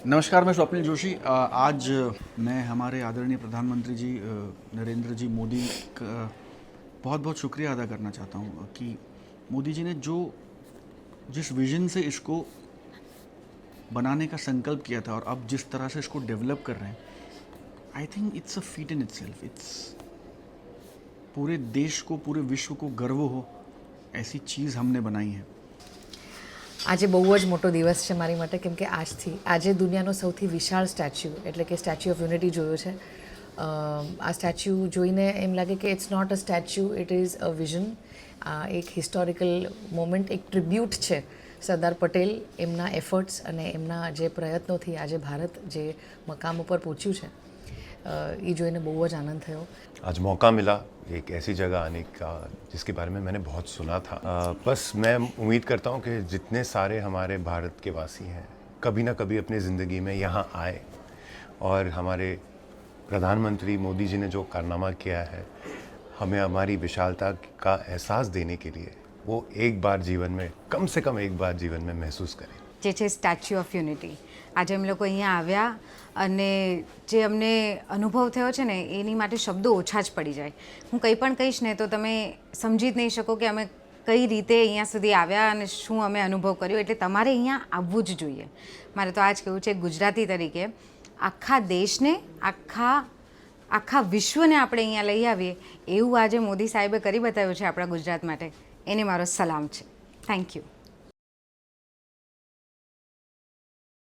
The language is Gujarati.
नमस्कार, मैं स्वप्निल जोशी। आज मैं हमारे आदरणीय प्रधानमंत्री जी नरेंद्र जी मोदी का बहुत बहुत शुक्रिया अदा करना चाहता हूँ कि मोदी जी ने जिस विजन से इसको बनाने का संकल्प किया था और अब जिस तरह से इसको डेवलप कर रहे हैं, I think it's a feet in itself. It's पूरे देश को, पूरे विश्व को गर्व हो ऐसी चीज़ हमने बनाई है। આજે બહુ જ મોટો દિવસ છે મારી માટે, કેમ કે આજે દુનિયાનો સૌથી વિશાળ સ્ટેચ્યુ એટલે કે સ્ટેચ્યુ ઓફ યુનિટી જોયો છે. આ સ્ટેચ્યુ જોઈને એમ લાગે કે it's not a statue, it is a vision. આ એક હિસ્ટોરિકલ મોમેન્ટ, એક ટ્રિબ્યુટ છે સરદાર પટેલ, એમના એફર્ટ્સ અને એમના જે પ્રયત્નોથી આજે ભારત જે મકામ ઉપર પહોંચ્યું છે, એ જોઈને બહુ જ આનંદ થયો. आज मौका मिला एक ऐसी जगह आने का जिसके बारे में मैंने बहुत सुना था. बस मैं उम्मीद करता हूँ कि जितने सारे हमारे भारत के वासी हैं कभी ना कभी अपनी ज़िंदगी में यहाँ आए और हमारे प्रधानमंत्री मोदी जी ने जो कारनामा किया है, हमें हमारी विशालता का एहसास देने के लिए वो एक बार जीवन में, कम से कम एक बार जीवन में महसूस करें. જે છે સ્ટેચ્યુ ઓફ યુનિટી. આજે અમે લોકો અહીંયા આવ્યા અને જે અમને અનુભવ થયો છે ને, એની માટે શબ્દો ઓછા જ પડી જાય. હું કંઈ પણ કહીશ ને તો તમે સમજી જ નહીં શકો કે અમે કઈ રીતે અહીંયા સુધી આવ્યા અને શું અમે અનુભવ કર્યો. એટલે તમારે અહીંયા આવવું જ જોઈએ. મારે તો આ જ કહેવું છે, ગુજરાતી તરીકે આખા દેશને, આખા વિશ્વને આપણે અહીંયા લઈ આવીએ એવું આજે મોદી સાહેબે કરી બતાવ્યું છે આપણા ગુજરાત માટે. એને મારો સલામ છે. Thank you.